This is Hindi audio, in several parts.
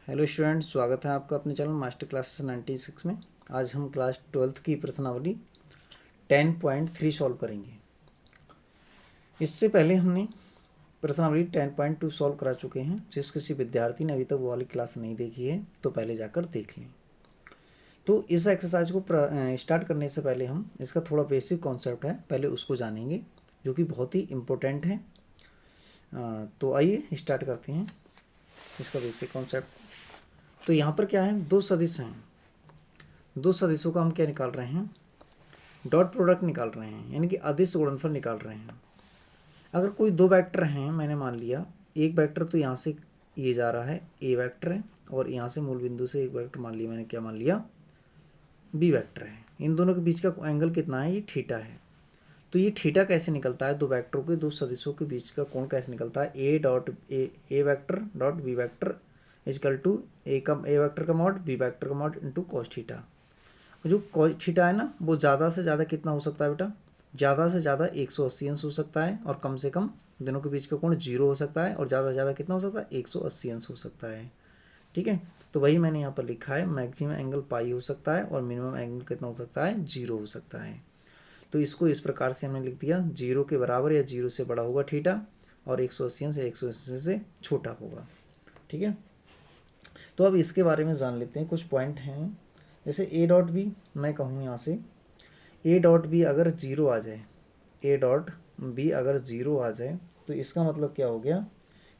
हेलो स्टूडेंट, स्वागत है आपका अपने चैनल मास्टर क्लासेस 96 में। आज हम क्लास 12th की प्रश्नावली 10.3 सॉल्व करेंगे। इससे पहले हमने प्रश्नावली 10.2 सॉल्व करा चुके हैं। जिस किसी विद्यार्थी ने अभी तक वो वाली क्लास नहीं देखी है तो पहले जाकर देख लें। तो इस एक्सरसाइज को स्टार्ट करने से पहले हम इसका थोड़ा बेसिक कॉन्सेप्ट है, पहले उसको जानेंगे, जो कि बहुत ही इम्पोर्टेंट है। तो आइए स्टार्ट करते हैं इसका बेसिक कॉन्सेप्ट। तो यहाँ पर क्या है, दो सदिश हैं। दो सदिशों का हम क्या निकाल रहे हैं, डॉट प्रोडक्ट निकाल रहे हैं, यानी कि अदिश गुणनफल निकाल रहे हैं। अगर कोई दो वेक्टर हैं, मैंने मान लिया एक वेक्टर तो यहाँ से ये जा रहा है ए वेक्टर है, और यहाँ से मूल बिंदु से एक वेक्टर मान लिया, मैंने क्या मान लिया, बी वेक्टर है। इन दोनों के बीच का एंगल कितना है, ये थीटा है। तो ये थीटा कैसे निकलता है, दो वेक्टरों के, दो सदिशों के बीच का कोण कैसे निकलता है, a vector dot b vector is equal to a vector का मॉड बी वेक्टर का मॉड इंटू कॉस थीटा। जो कॉस थीटा है ना, वो ज़्यादा से ज़्यादा कितना हो सकता है बेटा, ज़्यादा से ज़्यादा 180 अंश हो सकता है, और कम से कम दोनों के बीच का कोण 0 हो सकता है, और ज़्यादा से ज़्यादा कितना हो सकता है, 180 अंश हो सकता है। ठीक है, तो वही मैंने यहाँ पर लिखा है, मैक्सिमम एंगल पाई हो सकता है और मिनिमम एंगल कितना हो सकता है, 0 हो सकता है। तो इसको इस प्रकार से हमने लिख दिया, 0 के बराबर या 0 से बड़ा होगा थीटा, और 180 अंश 180 से छोटा होगा। ठीक है, तो अब इसके बारे में जान लेते हैं, कुछ पॉइंट हैं। जैसे ए डॉट बी, मैं कहूँ यहाँ से ए डॉट बी अगर ज़ीरो आ जाए, ए डॉट बी अगर ज़ीरो आ जाए, तो इसका मतलब क्या हो गया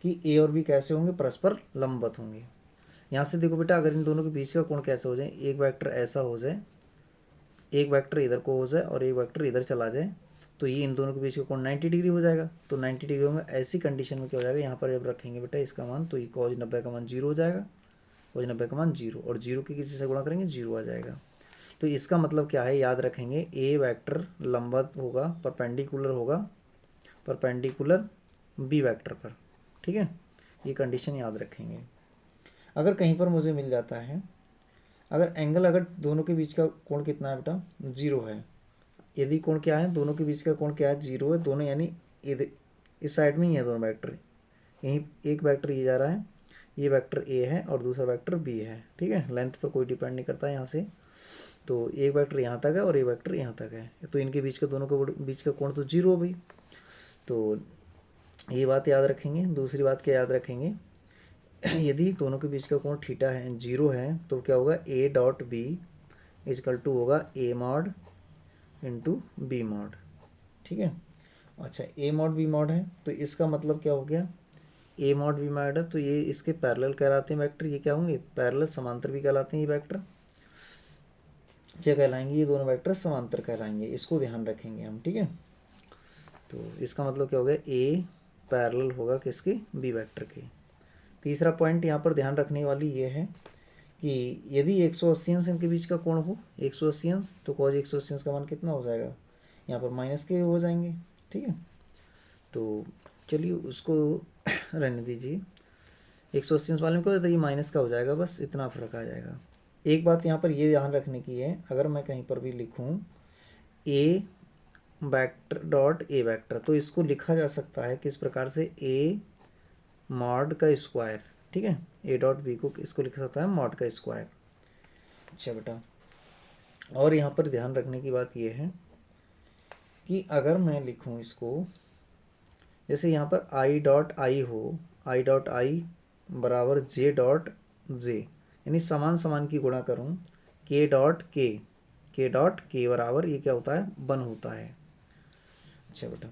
कि ए और बी कैसे होंगे, परस्पर लंबवत होंगे। यहाँ से देखो बेटा, अगर इन दोनों के बीच का कोण कैसे हो जाए, एक वेक्टर ऐसा हो जाए, एक वेक्टर इधर को हो जाए और एक वेक्टर इधर चला जाए, तो ये इन दोनों के बीच का कोण 90 डिग्री हो जाएगा। तो 90 डिग्री होगा, ऐसी कंडीशन में क्या हो जाएगा, यहाँ पर जब रखेंगे बेटा इसका मान, तो ये कॉज 90 का मान 0 हो जाएगा, कॉज 90 का मान 0, और 0 के किसी से गुणा करेंगे 0 आ जाएगा। तो इसका मतलब क्या है, याद रखेंगे, ए वेक्टर लंबवत होगा, परपेंडिकुलर होगा, परपेंडिकुलर बी वेक्टर पर। ठीक है, ये कंडीशन याद रखेंगे। अगर कहीं पर मुझे मिल जाता है, अगर एंगल, अगर दोनों के बीच का कोण कितना है बेटा, 0 है, यदि कोण क्या है, दोनों के बीच का कोण क्या है, 0 है, दोनों यानी इस साइड में ही है दोनों वेक्टर, यहीं एक वेक्टर ये जा रहा है, ये वेक्टर ए है और दूसरा वेक्टर बी है। ठीक है, लेंथ पर कोई डिपेंड नहीं करता है यहाँ से, तो एक वेक्टर यहाँ तक है और एक वेक्टर यहाँ तक है, तो इनके बीच का, दोनों के बीच का कोण तो 0 हो गई। तो ये बात याद रखेंगे। दूसरी बात क्या याद रखेंगे, यदि दोनों के बीच का कोण थीटा है, 0 है, तो क्या होगा, A dot B is equal to होगा A mod into B mod. ठीक है, अच्छा ए मॉड बी मॉड है, तो इसका मतलब क्या हो गया, ए मॉड बी मॉड है, तो ये इसके पैरेलल कहलाते हैं वेक्टर, ये क्या होंगे, पैरेलल समांतर भी कहलाते हैं ये वेक्टर, क्या कहलाएंगे, ये दोनों वेक्टर समांतर कहलाएंगे, इसको ध्यान रखेंगे हम। ठीक है, तो इसका मतलब क्या हो गया, ए पैरेलल होगा किसके, बी वेक्टर के। तीसरा पॉइंट यहाँ पर ध्यान रखने वाली ये है कि यदि 180 अंश इनके बीच का कोण हो, 180 अंश, तो कॉज 180 अंश का मान कितना हो जाएगा, यहाँ पर माइनस के हो जाएंगे। ठीक है, तो चलिए उसको रहने दीजिए, 180 अंश वाले में क्या होता है, ये माइनस का हो जाएगा, बस इतना फर्क आ जाएगा। एक बात यहाँ पर ये ध्यान रखने की है, अगर मैं कहीं पर भी लिखूँ ए वेक्टर डॉट ए वेक्टर, तो इसको लिखा जा सकता है किस प्रकार से, ए मॉड का स्क्वायर। ठीक है, ए डॉट बी को इसको लिख सकता है मॉड का स्क्वायर। अच्छा बेटा, और यहाँ पर ध्यान रखने की बात यह है कि अगर मैं लिखूँ इसको, जैसे यहाँ पर आई डॉट आई हो, आई डॉट आई बराबर जे डॉट जे, यानी समान समान की गुणा करूँ, के डॉट के बराबर ये क्या होता है, 1 होता है। अच्छा बेटा,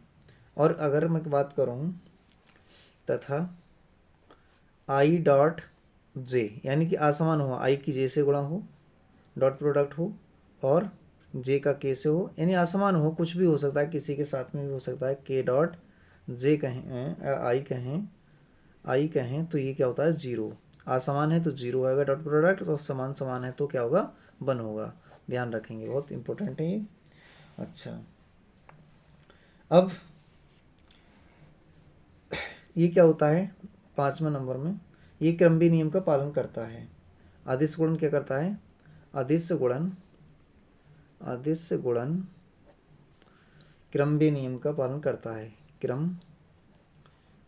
और अगर मैं बात करूँ तथा आई डॉट जे, यानी कि असमान हो, आई की जे से गुणा हो, डॉट प्रोडक्ट हो, और जे का के से हो, यानी असमान हो, कुछ भी हो सकता है, किसी के साथ में भी हो सकता है, के डॉट जे कहें, आई कहें, तो ये क्या होता है, 0। असमान है तो 0 आएगा डॉट प्रोडक्ट, और समान समान है तो क्या होगा, 1 होगा। ध्यान रखेंगे, बहुत इंपॉर्टेंट है ये। अच्छा, अब ये क्या होता है, 5वें नंबर में, ये क्रमबी नियम का पालन करता है। अदिश गुणन क्या करता है, अदिश गुणन क्रमबी नियम का पालन करता है, क्रम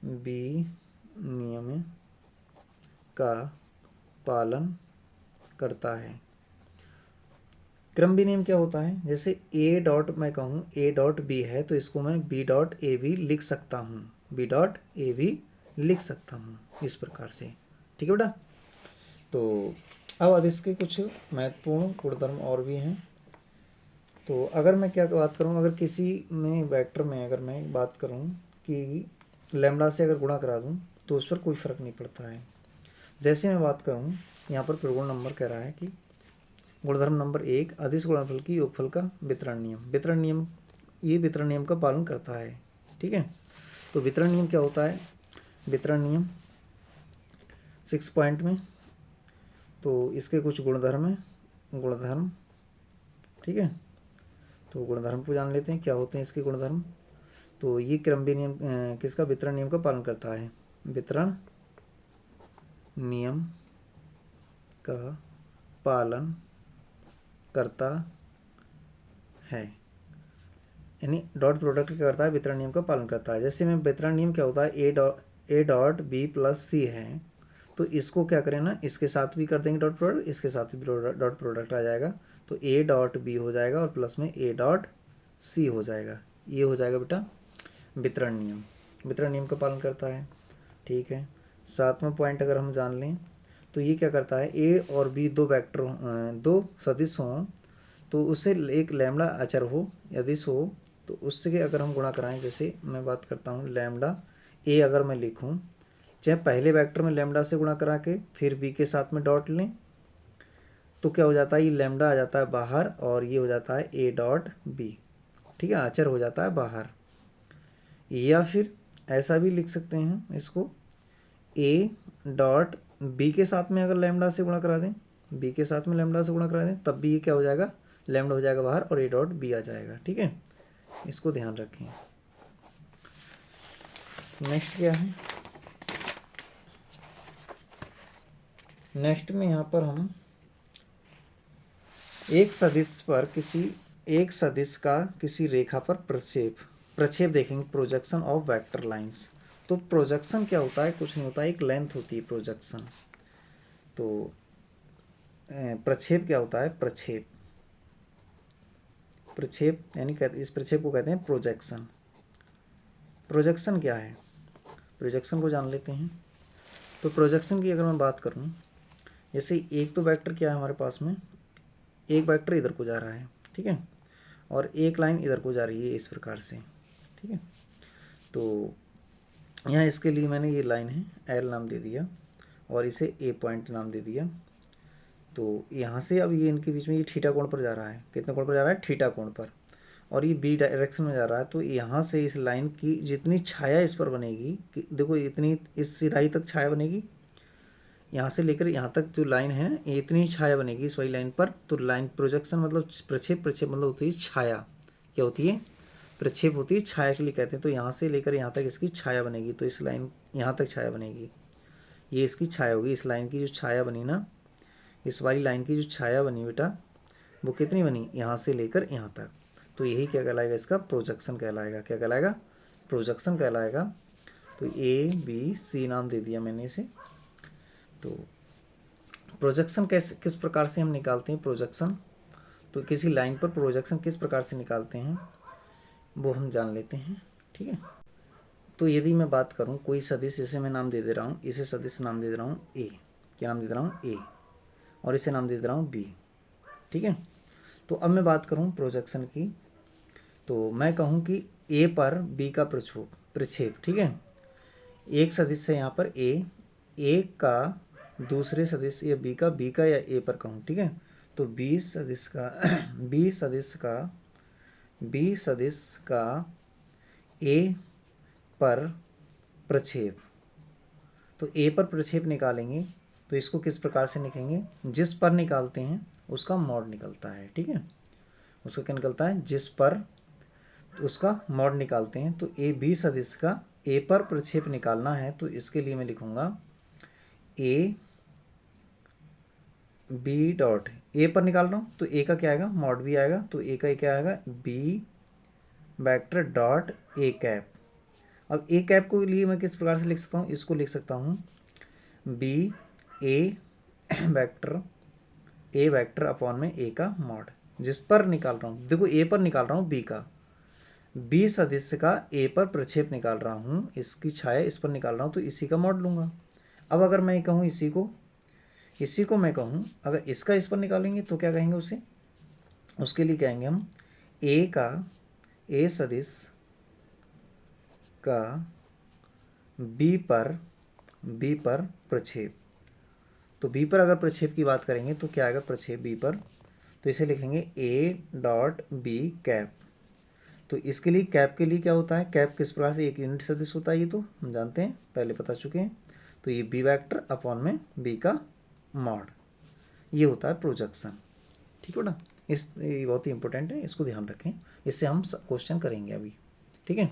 बी नियम का पालन करता है। क्रम विनियम क्या होता है, जैसे ए डॉट मैं कहूँ ए डॉट बी है तो इसको मैं बी डॉट ए भी लिख सकता हूँ, बी डॉट ए भी लिख सकता हूँ इस प्रकार से। ठीक है बेटा। तो अब इसके कुछ महत्वपूर्ण गुणधर्म और भी हैं। तो अगर मैं क्या बात करूँ, अगर किसी में वेक्टर में अगर मैं बात करूँ कि लैम्ब्डा से अगर गुणा करा दूँ तो उस पर कोई फ़र्क नहीं पड़ता है। जैसे मैं बात करूँ यहाँ पर प्रगुण नंबर कह रहा है कि गुणधर्म नंबर 1 अदिश गुणनफल की योगफल का वितरण नियम, वितरण नियम, ये वितरण नियम का पालन करता है। ठीक है। तो वितरण नियम क्या होता है, वितरण नियम 6 पॉइंट में, तो इसके कुछ गुणधर्म हैं, गुणधर्म। ठीक है। तो गुणधर्म को जान लेते हैं क्या होते हैं इसके गुणधर्म। तो ये क्रम नियम किसका, वितरण नियम का पालन करता है, वितरण नियम का पालन करता है, यानी डॉट प्रोडक्ट क्या करता है, वितरण नियम का पालन करता है। जैसे मैं वितरण नियम क्या होता है, ए डॉट बी प्लस सी है तो इसको क्या करें ना, इसके साथ भी कर देंगे डॉट प्रोडक्ट, इसके साथ भी डॉट प्रोडक्ट आ जाएगा तो ए डॉट बी हो जाएगा और प्लस में ए डॉट सी हो जाएगा। ये हो जाएगा बेटा वितरण नियम, वितरण नियम का पालन करता है। ठीक है। 7वां पॉइंट अगर हम जान लें तो ये क्या करता है, ए और बी दो वेक्टर दो सदिश हों तो उससे एक लैम्बडा अचर हो यदिश हो तो उससे अगर हम गुणा कराएं, जैसे मैं बात करता हूँ लैम्बडा ए अगर मैं लिखूँ, चाहे पहले वेक्टर में लैम्बडा से गुणा करा के फिर बी के साथ में डॉट लें तो क्या हो जाता है, ये लैम्बडा आ जाता है बाहर और ये हो जाता है ए डॉट बी। ठीक है, अचर हो जाता है बाहर। या फिर ऐसा भी लिख सकते हैं इसको, ए डॉट बी के साथ में अगर लैम्बडा से गुणा करा दें, बी के साथ में लैम्बडा से गुणा करा दें तब भी ये क्या हो जाएगा, लैम्बडा हो जाएगा बाहर और ए डॉट बी आ जाएगा। ठीक है, इसको ध्यान रखें। नेक्स्ट क्या है, नेक्स्ट में यहाँ पर हम एक सदिश पर एक सदिश का किसी रेखा पर प्रक्षेप देखेंगे, प्रोजेक्शन ऑफ वेक्टर लाइंस। तो प्रोजेक्शन क्या होता है, कुछ नहीं होता है, एक लेंथ होती है प्रोजेक्शन। तो प्रक्षेप क्या होता है, प्रक्षेप यानी इस प्रक्षेप को कहते हैं प्रोजेक्शन। प्रोजेक्शन क्या है, प्रोजेक्शन को जान लेते हैं। तो प्रोजेक्शन की अगर मैं बात करूं, जैसे एक तो वेक्टर क्या है हमारे पास में, एक वेक्टर इधर को जा रहा है, ठीक है, और एक लाइन इधर को जा रही है इस प्रकार से। ठीक है, तो यहाँ इसके लिए मैंने ये लाइन है एल नाम दे दिया और इसे ए पॉइंट नाम दे दिया। तो यहाँ से अब ये इनके बीच में ये थीटा कोण पर जा रहा है, कितने कोण पर जा रहा है, थीटा कोण पर, और ये बी डायरेक्शन में जा रहा है। तो यहाँ से इस लाइन की जितनी छाया इस पर बनेगी, कि देखो इतनी इस सिधाई तक छाया बनेगी, यहाँ से लेकर यहाँ तक जो लाइन है इतनी छाया बनेगी इस वाली लाइन पर। तो लाइन प्रोजेक्शन मतलब प्रक्षेप, प्रक्षेप मतलब होती है छाया, क्या होती है, प्रक्षेप होती है छाया के लिए कहते हैं। तो यहाँ से लेकर यहाँ तक इसकी छाया बनेगी, तो इस लाइन यहाँ तक छाया बनेगी, ये इसकी छाया होगी। इस लाइन की जो छाया बनी ना, इस वाली लाइन की जो छाया बनी बेटा, वो कितनी बनी, यहाँ से लेकर यहाँ तक। तो यही क्या कहलाएगा, इसका प्रोजेक्शन कहलाएगा। क्या कहलाएगा, प्रोजेक्शन कहलाएगा। तो ए बी सी नाम दे दिया मैंने इसे। तो प्रोजेक्शन कैसे, किस प्रकार से हम निकालते हैं प्रोजेक्शन, तो किसी लाइन पर प्रोजेक्शन किस प्रकार से निकालते हैं वो हम जान लेते हैं। ठीक है, तो यदि मैं बात करूं कोई सदिश, इसे मैं नाम दे दे रहा हूं, इसे सदिश नाम दे दे रहा हूं ए, क्या नाम दे दे रहा हूं, ए, और इसे नाम दे दे रहा हूं बी। ठीक है, तो अब मैं बात करूं प्रोजेक्शन की, तो मैं कहूं कि ए पर बी का प्रक्षेप। ठीक है, एक सदिश है यहाँ पर ए का दूसरे सदिश या बी का या ए पर कहूँ। ठीक है, तो बी सदिश का ए पर प्रक्षेप। तो ए पर प्रक्षेप निकालेंगे तो इसको किस प्रकार से लिखेंगे, जिस पर निकालते हैं उसका मॉड निकलता है। ठीक है, उसका क्या निकलता है, जिस पर उसका मॉड निकालते हैं। तो ए बी सदिश का ए पर प्रक्षेप निकालना है तो इसके लिए मैं लिखूंगा ए बी डॉट, ए पर निकाल रहा हूँ तो ए का क्या आएगा, मॉड भी आएगा, तो ए का क्या आएगा, B vector dot A cap. अब ए कैप को लिए मैं किस प्रकार से लिख सकता हूँ, इसको लिख सकता हूँ B A vector A vector upon में ए का मॉड, जिस पर निकाल रहा हूँ, देखो ए पर निकाल रहा हूँ बी का, बी सदिश का ए पर प्रक्षेप निकाल रहा हूँ, इसकी छाया इस पर निकाल रहा हूँ, तो इसी का मॉड लूँगा। अब अगर मैं कहूँ इसी को मैं कहूँ अगर इसका इस पर निकालेंगे तो क्या कहेंगे उसे, उसके लिए कहेंगे हम ए सदिश का बी पर प्रक्षेप। तो बी पर अगर प्रक्षेप की बात करेंगे तो क्या आएगा प्रक्षेप बी पर, तो इसे लिखेंगे ए डॉट बी कैप। तो इसके लिए कैप के लिए क्या होता है, कैप किस प्रकार से एक यूनिट सदिश होता है, ये तो हम जानते हैं, पहले बता चुके हैं। तो ये बी वेक्टर अपॉन में बी का मॉड, ये होता है प्रोजेक्शन। ठीक है ना, ये बहुत ही इंपॉर्टेंट है, इसको ध्यान रखें, इससे हम क्वेश्चन करेंगे अभी। ठीक है,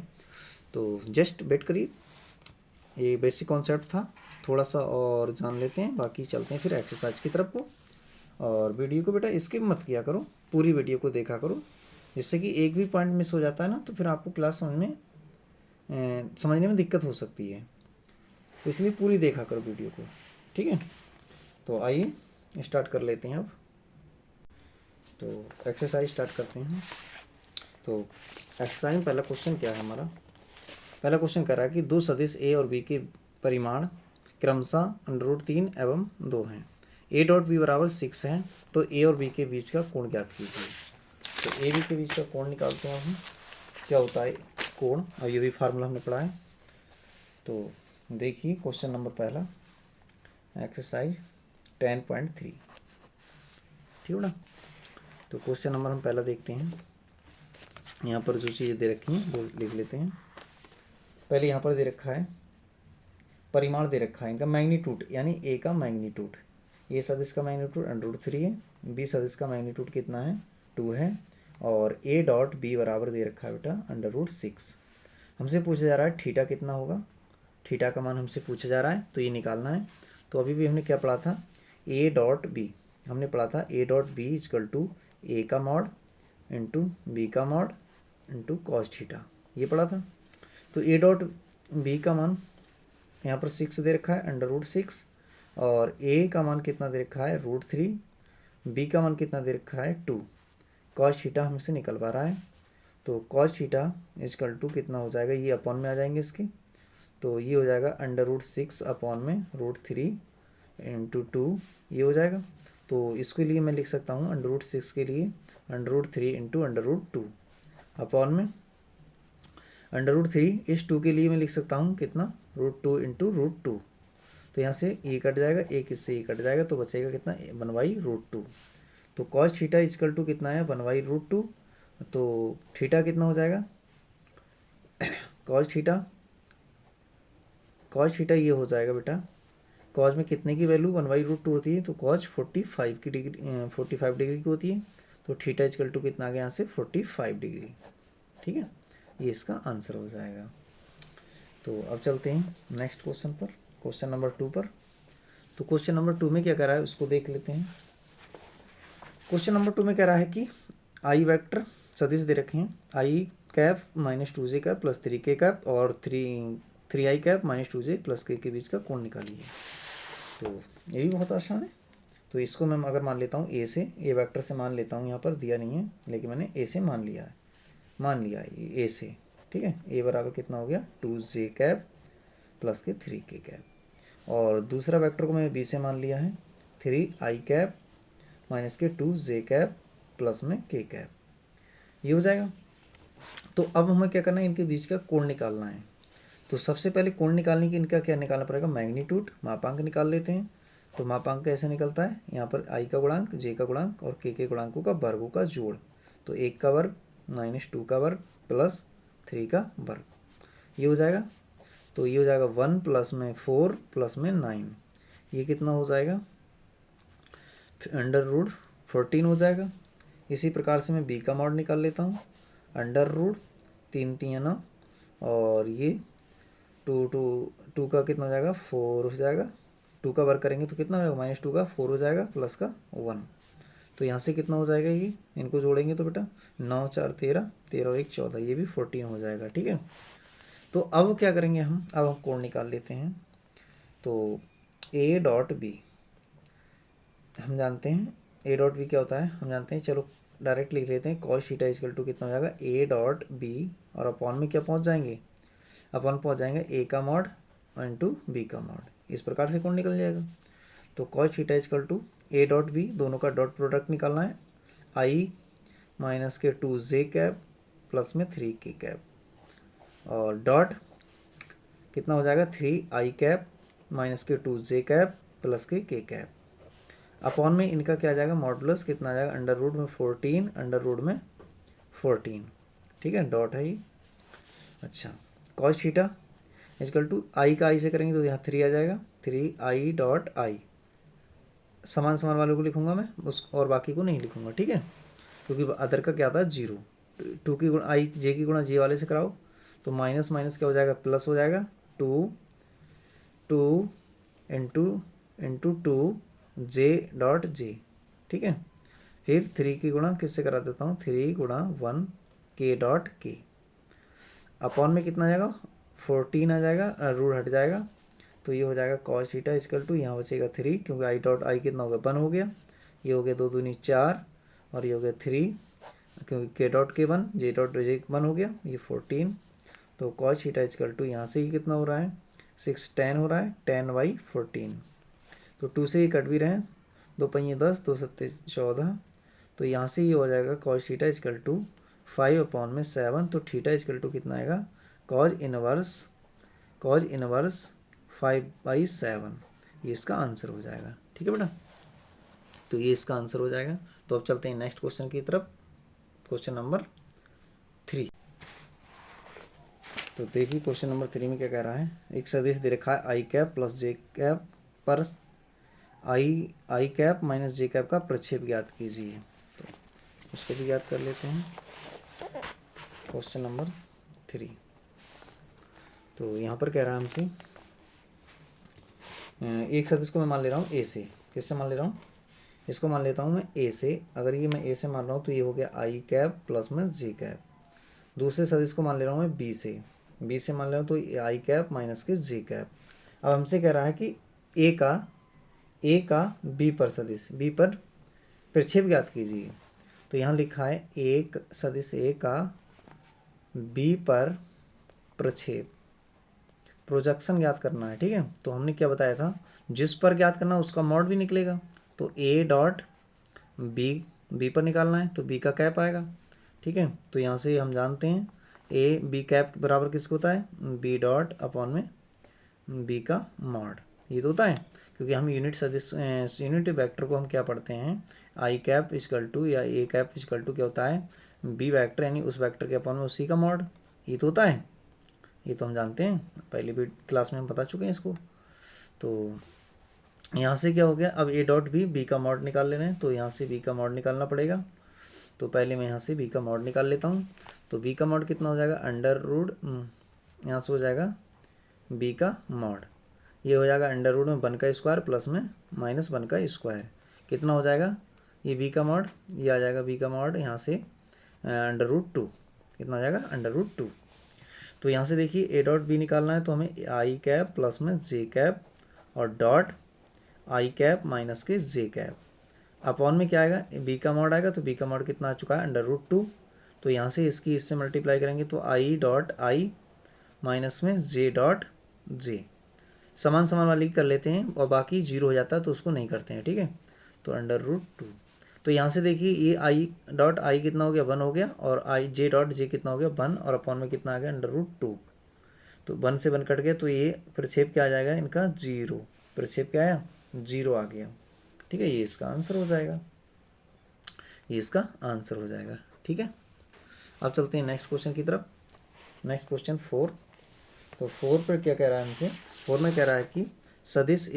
तो जस्ट वेट करिए, ये बेसिक कॉन्सेप्ट था, थोड़ा सा और जान लेते हैं, बाकी चलते हैं फिर एक्सरसाइज की तरफ को। और वीडियो को बेटा स्किप मत किया करो, पूरी वीडियो को देखा करो, जिससे कि एक भी पॉइंट मिस हो जाता है ना तो फिर आपको क्लास समझने में दिक्कत हो सकती है, तो इसलिए पूरी देखा करो वीडियो को। ठीक है, तो आइए स्टार्ट कर लेते हैं अब। तो एक्सरसाइज स्टार्ट करते हैं। तो एक्सरसाइज में पहला क्वेश्चन क्या है हमारा, पहला क्वेश्चन कह रहा है कि दो सदिश ए और बी के परिमाण क्रमशः √3 एवं 2 हैं, ए डॉट बी बराबर 6 है, तो ए और बी के बीच का कोण ज्ञात कीजिए। तो ए बी के बीच का कोण निकालते हैं हम, क्या होता है कोण, और ये भी फार्मूला हमने पढ़ा है। तो देखिए क्वेश्चन नंबर पहला, एक्सरसाइज 10.3, ठीक है ना। तो क्वेश्चन नंबर हम पहला देखते हैं, यहाँ पर जो चीज़ें दे रखी हैं वो लिख लेते हैं। पहले यहाँ पर दे रखा है परिमाण, दे रखा है इनका मैग्नीट्यूड, यानी ए का मैग्नीट्यूड, ए सदिश का मैग्नीट्यूड √3 है, बी सदिश का मैग्नीट्यूड कितना है 2 है, और ए डॉट बी बराबर दे रखा है बेटा √6। हमसे पूछा जा रहा है थीटा कितना होगा, थीटा का मान हमसे पूछा जा रहा है, तो ये निकालना है। तो अभी भी हमने क्या पढ़ा था, ए डॉट बी, हमने पढ़ा था a dot B is equal to a का मॉड इंटू बी का मॉड इंटू कॉस थीटा, ये पढ़ा था। तो ए डॉट बी का मान यहाँ पर 6 दे रखा है √6, और ए का मान कितना दे रखा है √3, बी का मान कितना दे रखा है 2, कॉस थीटा हमसे निकल पा रहा है। तो कॉस थीटा इजकल टू कितना हो जाएगा, ये अपॉन में आ जाएंगे इसके, तो ये हो जाएगा √6 अपॉन में √3 इंटू 2, ये हो जाएगा। तो इसके लिए मैं लिख सकता हूँ √6 के लिए √3 इंटू √2 अपॉन में √3, इस 2 के लिए मैं लिख सकता हूँ कितना √2 इंटू √2, तो यहाँ से ये कट जाएगा, एक इससे ये कट जाएगा, तो बचेगा कितना 1/√2। तो कॉस थीटा इजकल टू कितना है 1/√2, तो थीटा कितना हो जाएगा कॉस थीटा ये हो जाएगा बेटा, कॉस में कितने की वैल्यू 1/√2 होती है, तो कॉस 45 डिग्री की होती है, तो थीटा इजकल टू कितना आ गया यहाँ से 45 डिग्री। ठीक है, ये इसका आंसर हो जाएगा। तो अब चलते हैं नेक्स्ट क्वेश्चन पर, क्वेश्चन नंबर 2 पर। तो क्वेश्चन नंबर 2 में क्या कह रहा है उसको देख लेते हैं। क्वेश्चन नंबर 2 में कह रहा है कि आई वेक्टर सदिश दे रखे हैं, i cap -2j cap plus 3k cap और 3i cap -2j plus k के बीच का कोण निकालिए। तो ये भी बहुत आसान है। तो इसको मैं अगर मान लेता हूँ ए वेक्टर से मान लेता हूँ, यहाँ पर दिया नहीं है लेकिन मैंने ए से मान लिया है ए से। ठीक है, ए बराबर कितना हो गया 2j कैप प्लस के 3k कैप, और दूसरा वेक्टर को मैं बी से मान लिया है 3i कैप माइनस के 2j कैप प्लस में k कैप, ये हो जाएगा। तो अब हमें क्या करना है, इनके बीच का कोण निकालना है। तो सबसे पहले कोण निकालने की इनका क्या निकालना पड़ेगा, मैग्नीट्यूड, मापांक निकाल लेते हैं। तो मापांक कैसे निकलता है, यहाँ पर i का गुणांक, j का गुणांक और k के गुणांकों का वर्गों का जोड़, तो 1 का वर्ग -2 का वर्ग प्लस 3 का वर्ग, ये हो जाएगा। तो ये हो जाएगा 1 प्लस में 4 प्लस में 9, ये कितना हो जाएगा √14 हो जाएगा। इसी प्रकार से मैं b का मॉड निकाल लेता हूँ, √3 3 9, और ये 2 का कितना हो जाएगा 4 हो जाएगा, 2 का वर्ग करेंगे तो कितना होगा -2 का 4 हो जाएगा प्लस का 1, तो यहाँ से कितना हो जाएगा, ये इनको जोड़ेंगे तो बेटा 9 4 13, 13 और 1 14, ये भी 14 हो जाएगा। ठीक है, तो अब क्या करेंगे हम, अब हम कोण निकाल लेते हैं। तो ए डॉट बी हम जानते हैं ए डॉट बी क्या होता है, हम जानते हैं, चलो डायरेक्ट लिख लेते हैं। कॉस थीटा इक्वल टू कितना हो जाएगा ए डॉट बी, और अपॉन में क्या पहुंच जाएंगे, अपॉन पहुंच जाएंगे ए का मॉड इंटू बी का मॉड। इस प्रकार से कौन निकल जाएगा। तो cos theta equal to A dot B, दोनों का डॉट प्रोडक्ट निकालना है, आई माइनस के 2 कैप प्लस में 3 कैप, और डॉट कितना हो जाएगा 3 कैप माइनस के 2 कैप प्लस के कैप। अपॉन में इनका क्या आ जाएगा मॉडुलस कितना आ जाएगा, अंडर रूट में 14 अंडर रूट में 14, ठीक है, डॉट है ये। अच्छा, कॉस थीटा इक्वल टू आई का आई से करेंगे तो यहाँ 3 आ जाएगा, 3 डॉट आई, समान समान वालों को लिखूंगा मैं उस, और बाकी को नहीं लिखूंगा, ठीक है, क्योंकि अदर का क्या था 0। 2 की गुणा आई, जे की गुणा जे वाले से कराओ तो माइनस माइनस क्या हो जाएगा प्लस हो जाएगा, 2 इंटू 2 जे डॉट जे, ठीक है। फिर 3 की गुणा किससे करा देता हूँ, 3 गुणा 1 के डॉट के, अपॉन में कितना आ जाएगा 14 आ जाएगा, रूट हट जाएगा, तो ये हो जाएगा कॉस थीटा इक्वल टू, यहाँ बचेगा 3 क्योंकि आई डॉट आई कितना हो गया 1 हो गया, ये हो गया 2 दूनी 4 और ये हो गया 3 क्योंकि के डॉट के 1 जे डॉट जे 1 हो गया, ये 14। तो कॉस थीटा इक्वल टू यहाँ से ही कितना हो रहा है 6 10 हो रहा है, 10/14, तो 2 से ही कट भी रहे हैं, 2 पंजे 10 2 सत्ते 14, तो यहाँ से ही हो जाएगा कॉस थीटा इक्वल टू 5/7, तो थीटा इक्वल टू कितना आएगा कॉज इनवर्स 5/7, ये इसका आंसर हो जाएगा, ठीक है बेटा, तो ये इसका आंसर हो जाएगा। तो अब चलते हैं नेक्स्ट क्वेश्चन की तरफ, क्वेश्चन नंबर 3। तो देखिए क्वेश्चन नंबर 3 में क्या कह रहा है, एक सदिश दे रखा है आई कैप प्लस जे कैप पर आई कैप माइनस जे कैप का प्रक्षेप ज्ञात कीजिए, तो उसको भी ज्ञात कर लेते हैं। क्वेश्चन नंबर 3, तो यहाँ पर कह रहा है हमसे एक सदिश को मैं मान ले रहा हूँ ए से, किससे मान ले रहा हूँ, इसको मान लेता हूँ मैं ए से, अगर ये मैं ए से मान रहा हूँ तो ये हो गया आई कैप प्लस में जे कैप। दूसरे सदिश को मान ले रहा हूँ मैं बी से मान ले रहा हूँ तो आई कैप माइनस के जे कैप। अब हमसे कह रहा है कि ए का बी पर सदिश, बी पर प्रक्षेप ज्ञात कीजिए, तो यहाँ लिखा है एक सदिश ए का बी पर प्रक्षेप, प्रोजेक्शन ज्ञात करना है, ठीक है। तो हमने क्या बताया था, जिस पर ज्ञात करना उसका मॉड भी निकलेगा, तो ए डॉट बी पर निकालना है तो बी का कैप आएगा, ठीक है। तो यहाँ से हम जानते हैं ए बी कैप बराबर किसको होता है, बी डॉट अपॉन में बी का मॉड, ये तो होता है, क्योंकि हम यूनिट सदिश यूनिट वेक्टर को हम क्या पढ़ते हैं, आई कैप इक्वल टू या ए कैप इक्वल टू क्या होता है बी वेक्टर, यानी उस वेक्टर के अपॉन में उसी का मॉड, ये तो होता है, ये तो हम जानते हैं, पहले भी क्लास में हम बता चुके हैं इसको। तो यहाँ से क्या हो गया, अब ए डॉट बी का मॉड निकाल ले रहे हैं, तो यहाँ से बी का मॉड निकालना पड़ेगा, तो पहले मैं यहाँ से बी का मॉड निकाल लेता हूँ। तो बी का मॉड कितना हो जाएगा अंडर रूट, यहाँ से हो जाएगा बी का मॉड, ये हो जाएगा अंडर रूट में 1 का स्क्वायर प्लस में माइनस 1 का स्क्वायर, कितना हो जाएगा ये बी का मॉड, ये आ जाएगा बी का मॉड यहाँ से अंडर रूट 2, कितना आ जाएगा अंडर रूट 2। तो यहाँ से देखिए ए डॉट बी निकालना है तो हमें आई कैप प्लस में जे कैप और डॉट आई कैप माइनस के जे कैप, अपॉन में क्या आएगा बी का मॉड आएगा, तो बी का मॉड कितना आ चुका है अंडर रूट 2, तो यहाँ से इसकी इससे मल्टीप्लाई करेंगे तो आई डॉट आई माइनस में जे डॉट जे, समान समान वाली कर लेते हैं और बाकी 0 हो जाता है तो उसको नहीं करते हैं, ठीक है। तो अंडर रूट 2, तो यहाँ से देखिए ये आई डॉट आई कितना हो गया 1 हो गया, और आई जे डॉट जे कितना हो गया 1, और अपॉन में कितना आ गया अंडर रूट 2, तो 1 से 1 कट गया, तो ये प्रक्षेप क्या आ जाएगा इनका 0, प्रक्षेप क्या आया 0 आ गया, ठीक है, ये इसका आंसर हो जाएगा, ये इसका आंसर हो जाएगा, ठीक है। अब चलते हैं नेक्स्ट क्वेश्चन की तरफ, नेक्स्ट क्वेश्चन 4। तो 4 पर क्या कह रहा है हमसे, 4 में कह रहा है कि सदिश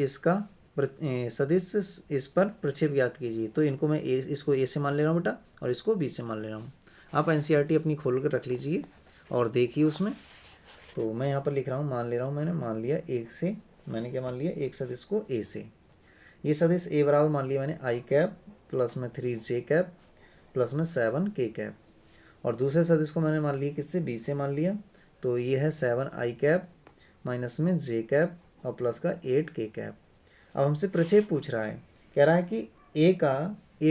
इस पर प्रक्षेप ज्ञात कीजिए, तो इनको मैं इसको ए से मान ले रहा हूँ बेटा और इसको बी से मान ले रहा हूँ। आप एनसीईआरटी अपनी खोल कर रख लीजिए और देखिए उसमें, तो मैं यहाँ पर लिख रहा हूँ मान ले रहा हूँ, मैंने मान लिया एक से, मैंने क्या मान लिया एक सदिश को ए से, ये सदिश ए बराबर मान लिया मैंने आई कैप प्लस में 3 जे कैप प्लस में 7 के कैप, और दूसरे सदिश को मैंने मान लिया किससे बी से मान लिया, तो ये है 7 आई कैप माइनस में जे कैप और प्लस का 8 के कैप। अब हमसे प्रक्षेप पूछ रहा है, कह रहा है कि ए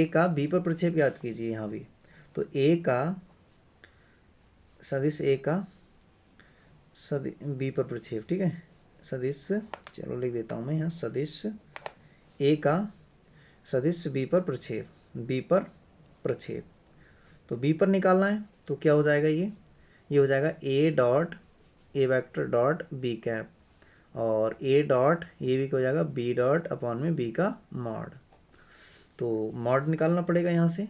का बी पर प्रक्षेप याद कीजिए यहाँ भी। तो ए का सदिश ए का बी पर प्रक्षेप, ठीक है, सदिश, चलो लिख देता हूँ मैं यहाँ, सदिश ए का सदिश बी पर प्रक्षेप, बी पर प्रक्षेप। तो बी पर निकालना है तो क्या हो जाएगा, ये हो जाएगा A dot A vector dot B cap, और ए डॉट ये भी हो जाएगा बी डॉट अपॉन में बी का मॉड। तो मॉड निकालना पड़ेगा यहाँ से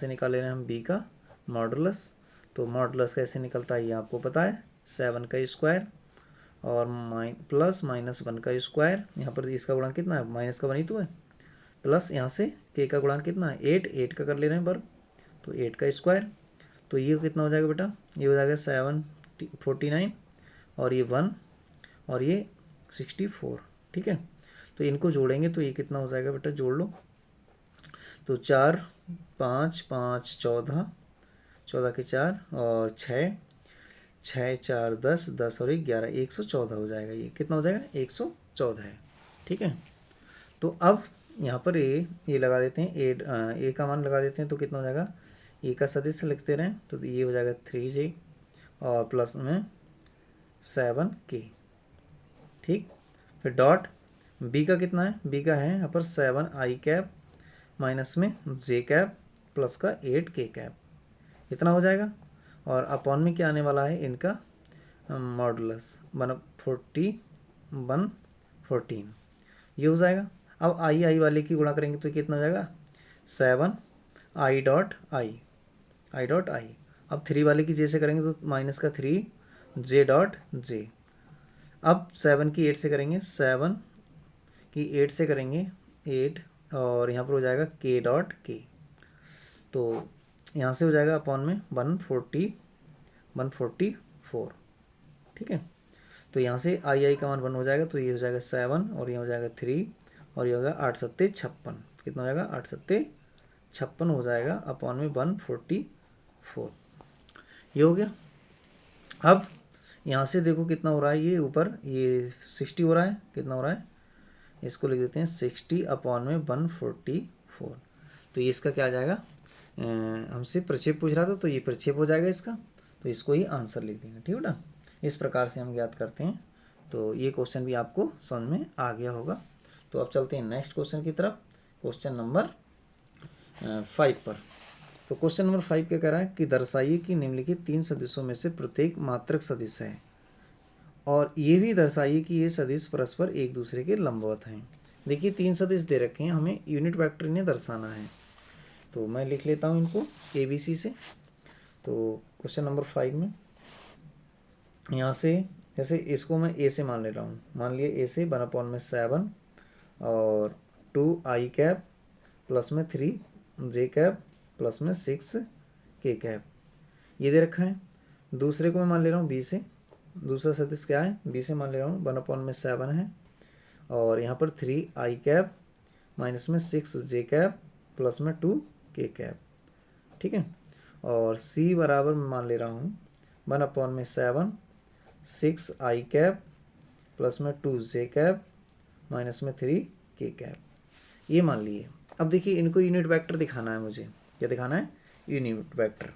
निकाल ले रहे हैं हम बी का मॉडुलस। तो मॉडुलस कैसे निकलता है ये आपको पता है, 7 का स्क्वायर और प्लस माइनस 1 का स्क्वायर, यहाँ पर इसका गुणांक कितना है, माइनस का 1 ही तो है, प्लस यहाँ से के का गुणांक कितना है 8 का कर ले रहे हैं वर्ग, तो 8 का स्क्वायर। तो ये कितना हो जाएगा बेटा, ये हो जाएगा 749 और ये 1 और ये 64, ठीक है। तो इनको जोड़ेंगे तो ये कितना हो जाएगा बेटा, जोड़ लो। तो 4 5 5 14, 14 के 4 और 6 6 4 10 10 और 11 114 हो जाएगा। ये कितना हो जाएगा, 114 है, ठीक है। तो अब यहाँ पर ए लगा देते हैं, ए का मान लगा देते हैं, तो कितना हो जाएगा, ए का सदिश लिखते रहें तो ये हो जाएगा 3j और प्लस में 7k, ठीक। फिर डॉट बी का कितना है, बी का है यहाँ पर 7i कैप माइनस में j कैप प्लस का 8k कैप, इतना हो जाएगा। और अपॉन में क्या आने वाला है इनका मॉडुलस 114, ये हो जाएगा। अब आई वाले की गुणा करेंगे तो कितना हो जाएगा, 7i डॉट आई अब 3 वाले की जैसे करेंगे तो माइनस का 3j डॉट जे। अब 7 की 8 से करेंगे, 7 की 8 से करेंगे 8 और यहाँ पर हो जाएगा k डॉट के। तो यहाँ से हो जाएगा अपॉन में 144, ठीक है। तो यहाँ से आई का मान 1 हो जाएगा, तो ये हो जाएगा 7 और यहाँ हो जाएगा 3 और ये होगा 8 7 56, कितना हो जाएगा 8 7 56 हो जाएगा अपॉन में 144, ये हो गया। अब यहाँ से देखो कितना हो रहा है, ये ऊपर ये 60 हो रहा है, कितना हो रहा है, इसको लिख देते हैं 60 अपॉन में 144। तो ये इसका क्या आ जाएगा, हमसे प्रक्षेप पूछ रहा था तो ये प्रक्षेप हो जाएगा इसका, तो इसको ही आंसर लिख देंगे, ठीक है ना। इस प्रकार से हम ज्ञात करते हैं। तो ये क्वेश्चन भी आपको समझ में आ गया होगा। तो अब चलते हैं नेक्स्ट क्वेश्चन की तरफ, क्वेश्चन नंबर 5 पर। तो क्वेश्चन नंबर 5 क्या कह रहा है कि दर्शाइए कि निम्नलिखित 3 सदिशों में से प्रत्येक मात्रक सदिश है, और ये भी दर्शाइए कि ये सदिश परस्पर एक दूसरे के लंबवत हैं। देखिए 3 सदिश दे रखे हैं, हमें यूनिट वेक्टर इन्हें दर्शाना है। तो मैं लिख लेता हूँ इनको ABC से। तो क्वेश्चन नंबर 5 में यहाँ से जैसे इसको मैं A से मान ले रहा हूँ, मान लिए A से 1/7 और 2i कैप प्लस में 3j कैप प्लस में 6k कैप, ये दे रखा है। दूसरे को मैं मान ले रहा हूँ B से, दूसरा सदिश क्या है, B से मान ले रहा हूँ 1/7 है और यहाँ पर 3i कैप माइनस में 6j कैप प्लस में 2k कैप, ठीक है। और C बराबर मैं मान ले रहा हूँ 1/7 6i कैप प्लस में 2j कैप माइनस में 3k कैप, ये मान लिए। अब देखिए इनको यूनिट वेक्टर दिखाना है मुझे, क्या दिखाना है, यूनिट वेक्टर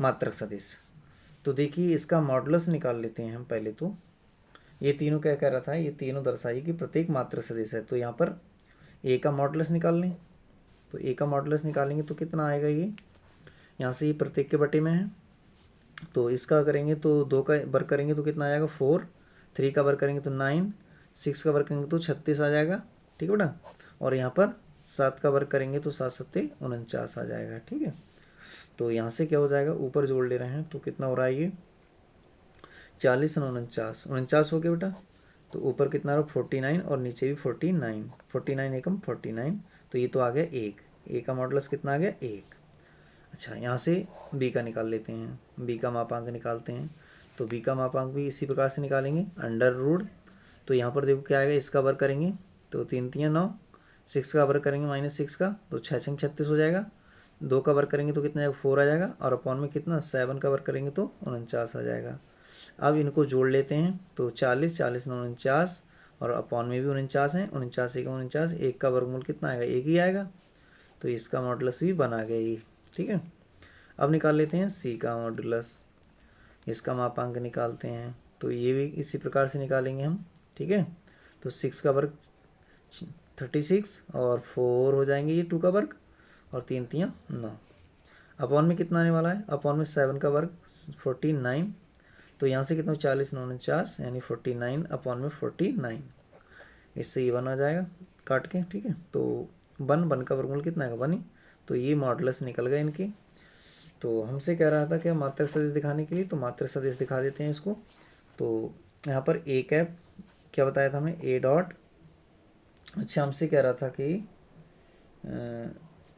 मात्रक सदिश। तो देखिए इसका मॉडुलस निकाल लेते हैं हम पहले। तो ये तीनों क्या कह रहा था, ये तीनों दर्शाइए कि प्रत्येक मात्रक सदिश है। तो यहाँ पर A का मॉडुलस निकाल लें, तो A का मॉडुलस निकालेंगे तो कितना आएगा, ये यहाँ से ये प्रत्येक के बटे में है, तो इसका करेंगे तो 2 का वर्ग करेंगे तो कितना आएगा 4, 3 का वर्ग करेंगे तो 9, 6 का वर्ग करेंगे तो 36 आ जाएगा, ठीक है बेटा। और यहाँ पर 7 का वर्ग करेंगे तो 7 7 49 आ जाएगा, ठीक है। तो यहाँ से क्या हो जाएगा, ऊपर जोड़ ले रहे हैं तो कितना हो रहा है, ये 40 और 49 हो गया बेटा। तो ऊपर कितना रहा 49 और नीचे भी 49 एकम 49, तो ये तो आ गया 1, A का मॉडुलस कितना आ गया 1। अच्छा यहाँ से B का निकाल लेते हैं, B का मापांक निकालते हैं। तो B का मापांक भी इसी प्रकार से निकालेंगे, अंडर रूट। तो यहाँ पर देखो क्या आएगा, इसका वर्ग करेंगे तो 3 3 9, 6 का वर्ग करेंगे -6 का तो 6 6 36 हो जाएगा, 2 का वर्ग करेंगे तो कितना आएगा 4 आ जाएगा, और अपॉन में कितना 7 का वर्ग करेंगे तो 49 आ जाएगा। अब इनको जोड़ लेते हैं तो 40 40 49 और अपॉन में भी 49 है, 49 1 49, 1 का वर्गमूल कितना आएगा 1 ही आएगा। तो इसका मॉडुलस भी बना गया ये, ठीक है। अब निकाल लेते हैं सी का मॉडुलस, इसका मापांक निकालते हैं, तो ये भी इसी प्रकार से निकालेंगे हम, ठीक है। तो 6 का वर्ग 36 और 4 हो जाएंगे ये 2 का वर्ग, और 3 3 9। अपॉन में कितना आने वाला है, अपॉन में 7 का वर्ग 49, तो यहाँ से कितना 40 9 49 यानी 49 अपॉन में 49, इससे ये 1 आ जाएगा काट के, ठीक है। तो 1 का वर्गमूल कितना है 1 ही, तो ये मॉडुलस निकल गए इनके। तो हमसे कह रहा था कि मात्रक सदिश दिखाने के लिए, तो मात्रक सदिश दिखा देते हैं इसको। तो यहाँ पर ए कैप क्या बताया था हमने, ए डॉट, अच्छा हमसे कह रहा था कि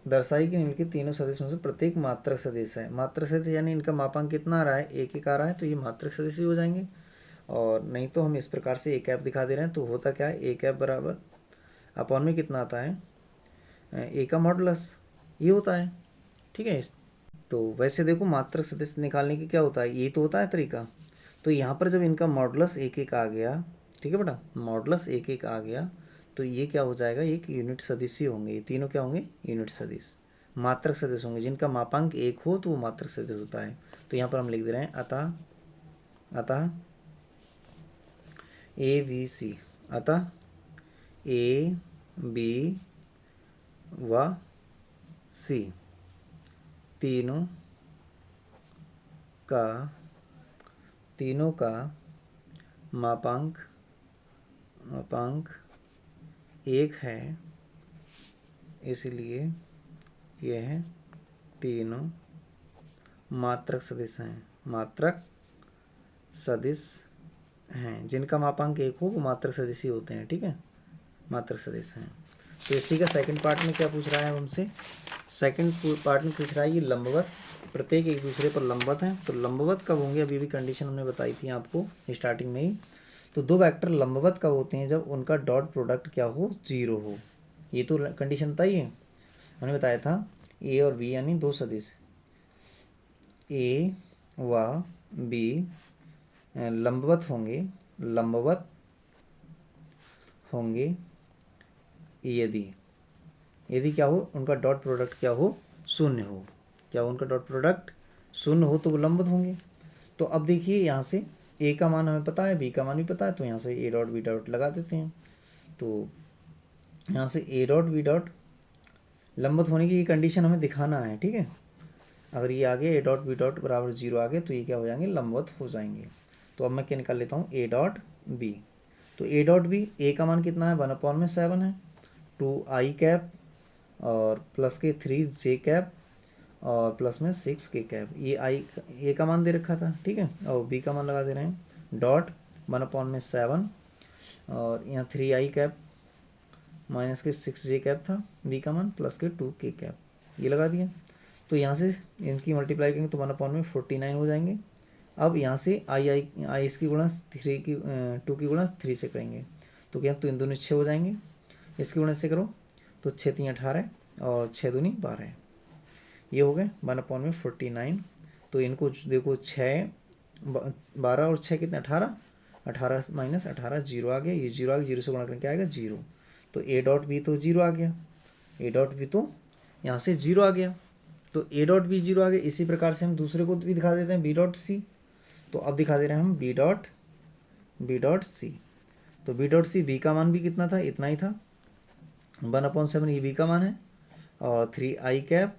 दर्शाई कि निम्नलिखित तीनों सदिश में से प्रत्येक मात्रक सदिश है। मात्रक सदिश यानी इनका मापांक कितना आ रहा है, एक एक आ रहा है, तो ये मात्रक सदिश ही हो जाएंगे। और नहीं तो हम इस प्रकार से ए कैप दिखा दे रहे हैं, तो होता क्या है, ए कैप बराबर अपॉन में कितना आता है, ए का मॉडुलस, ये होता है, ठीक है। तो वैसे देखो मात्रक सदिश निकालने की क्या होता है, ये तो होता है तरीका। तो यहाँ पर जब इनका मॉडुलस एक एक आ गया, ठीक है बेटा, मॉडुलस एक एक आ गया, तो ये क्या हो जाएगा, एक यूनिट सदिश ही होंगे, ये तीनों क्या होंगे, यूनिट सदिश, मात्रक सदिश होंगे। जिनका मापांक एक हो तो वो मात्रक सदिश होता है। तो यहाँ पर हम लिख दे रहे हैं अतः ए बी सी, अतः ए बी व सी तीनों का मापांक एक है, इसलिए यह तीनों मात्रक सदिश हैं, मात्रक सदिश हैं। जिनका मापांक एक हो वो मात्रक सदिश ही होते हैं, ठीक है, मात्रक सदिश हैं। तो इसी का सेकंड पार्ट में क्या पूछ रहा है हमसे, सेकंड पार्ट में पूछ रहा है ये लंबवत, प्रत्येक एक दूसरे पर लंबवत हैं। तो लंबवत कब होंगे, अभी भी कंडीशन हमने बताई थी आपको स्टार्टिंग में ही। तो दो वेक्टर लंबवत कब होते हैं, जब उनका डॉट प्रोडक्ट क्या हो, 0 हो। ये तो कंडीशन बताई है, हमने बताया था ए और बी यानी दो सदिश, ए व बी लंबवत होंगे यदि क्या हो, उनका डॉट प्रोडक्ट क्या हो, 0 हो। क्या हो, उनका डॉट प्रोडक्ट 0 हो तो वो लंबवत होंगे। तो अब देखिए यहाँ से ए का मान हमें पता है, बी का मान भी पता है, तो यहाँ से ए डॉट बी डॉट लगा देते हैं। तो यहाँ से ए डॉट बी डॉट लंबवत होने की कंडीशन हमें दिखाना है, ठीक है। अगर ये आ गया ए डॉट बी डॉट बराबर 0 आ गए, तो ये क्या हो जाएंगे, लंबवत हो जाएंगे। तो अब मैं क्या निकाल लेता हूँ, ए डॉट बी। तो ए डॉट बी, ए का मान कितना है, 1/7 है, 2 आई कैप और प्लस के 3 जे कैप और प्लस में 6 के कैप। ये आई ए का मान दे रखा था, ठीक है, और बी का मान लगा दे रहे हैं, डॉट 1/7 और यहाँ 3 आई कैप माइनस के 6 जे कैप था बी का मान, प्लस के 2 के कैप, ये लगा दिया। तो यहाँ से इनकी मल्टीप्लाई करेंगे तो 1/49 हो जाएंगे। अब यहाँ से आई इसकी गुणा 2 की गुणा 3 से करेंगे, तो क्या, तो इन दोनों 6 हो जाएंगे। इसकी गुणा से करो तो 6 3 18 और 6 दूनी 12, ये हो गए 1/49। तो इनको देखो 6 12 और 6 कितने, 18 माइनस 18 0 आ गया, ये 0 आ गया, 0 से गुणा करके आएगा 0। तो ए डॉट बी तो 0 आ गया, ए डॉट बी तो यहाँ से 0 आ गया, तो ए डॉट बी 0 आ गया। इसी प्रकार से हम दूसरे को भी दिखा देते हैं, बी डॉट सी। तो अब दिखा दे रहे हैं हम बी डॉट सी। तो बी डॉट सी, बी का मान भी कितना था, इतना ही था, 1/7 ये बी का मान है, और 3 आई कैप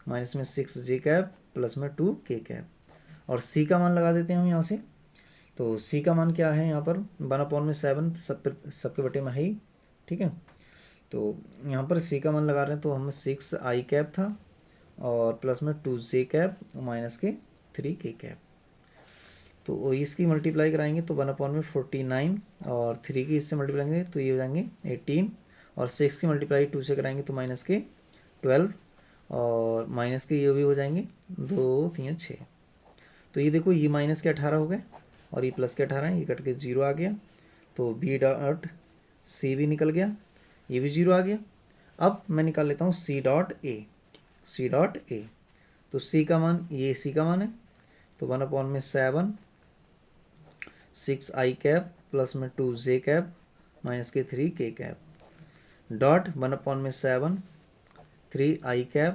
माइनस में 6 जे कैप प्लस में 2 के कैप, और सी का मान लगा देते हैं हम यहाँ से। तो सी का मान क्या है यहाँ पर, 1/7 सबके बटे में है ही, ठीक है। तो यहाँ पर सी का मान लगा रहे हैं, तो हम 6 आई कैप था और प्लस में 2 जे कैप माइनस के 3 के कैप। तो इसकी मल्टीप्लाई कराएंगे तो 1/49 और 3 की इससे मल्टीप्लाई करेंगे तो ये हो जाएंगे 18, और 6 की मल्टीप्लाई 2 से कराएंगे तो माइनस के 12, और माइनस के ये भी हो जाएंगे 2 3 6। तो ये देखो, ये माइनस के 18 हो गए और ये प्लस के 18 है, ये कट के 0 आ गया। तो बी डॉट सी भी निकल गया, ये भी 0 आ गया। अब मैं निकाल लेता हूँ सी डॉट ए। तो सी का मान, ये सी का मान है, तो 1/7 6 आई कैप प्लस में 2 जे कैप माइनस के 3 के कैप, डॉट 1/7 3i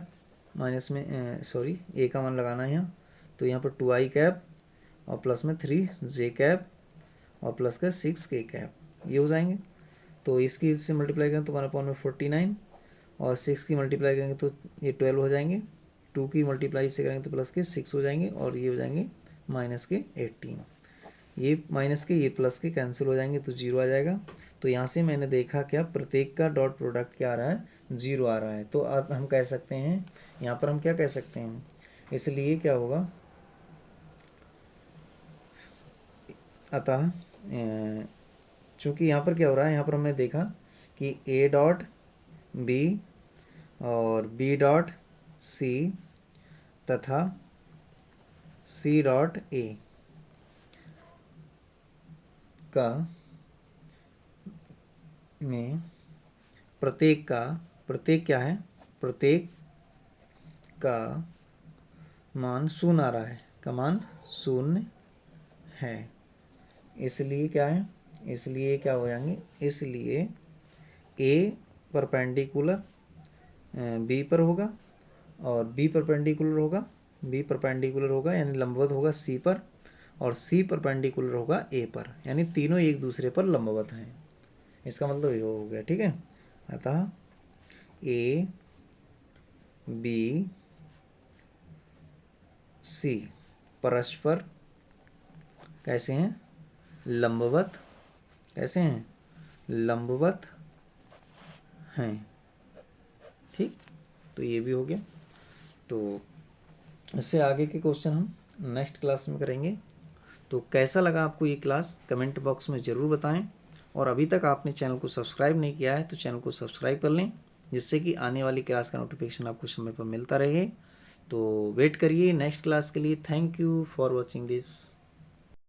माइनस में सॉरी ए का मान लगाना है यहाँ, तो यहाँ पर 2i और प्लस में 3j और प्लस का 6k ये हो जाएंगे। तो इसकी इससे मल्टीप्लाई करेंगे तो 1/49 और 6 की मल्टीप्लाई करेंगे तो ये 12 हो जाएंगे, 2 की मल्टीप्लाई से करेंगे तो प्लस के 6 हो जाएंगे और ये हो जाएंगे माइनस के 18। ये माइनस के ये प्लस के कैंसिल हो जाएंगे तो 0 आ जाएगा। तो यहाँ से मैंने देखा क्या प्रत्येक का डॉट प्रोडक्ट क्या आ रहा है, 0 आ रहा है। तो अब हम कह सकते हैं यहाँ पर हम क्या कह सकते हैं, इसलिए क्या होगा, अतः चूँकि यहाँ पर क्या हो रहा है, यहाँ पर हमने देखा कि ए डॉट बी और बी डॉट सी तथा सी डॉट ए का में प्रत्येक क्या है, प्रत्येक का मान 0 आ रहा है, का मान 0 है। इसलिए क्या है, इसलिए क्या हो जाएंगे, इसलिए ए परपेंडिकुलर बी पर होगा और बी परपेंडिकुलर होगा यानी लंबवत होगा सी पर, और सी परपेंडिकुलर होगा ए पर, यानी तीनों एक दूसरे पर लंबवत हैं। इसका मतलब ये हो गया, ठीक है। अतः ए बी सी परस्पर कैसे हैं, लंबवत, कैसे हैं, लंबवत हैं, ठीक। तो ये भी हो गया। तो इससे आगे के क्वेश्चन हम नेक्स्ट क्लास में करेंगे। तो कैसा लगा आपको ये क्लास कमेंट बॉक्स में ज़रूर बताएं, और अभी तक आपने चैनल को सब्सक्राइब नहीं किया है तो चैनल को सब्सक्राइब कर लें, जिससे कि आने वाली क्लास का नोटिफिकेशन आपको समय पर मिलता रहे। तो वेट करिए नेक्स्ट क्लास के लिए। Thank you for watching this.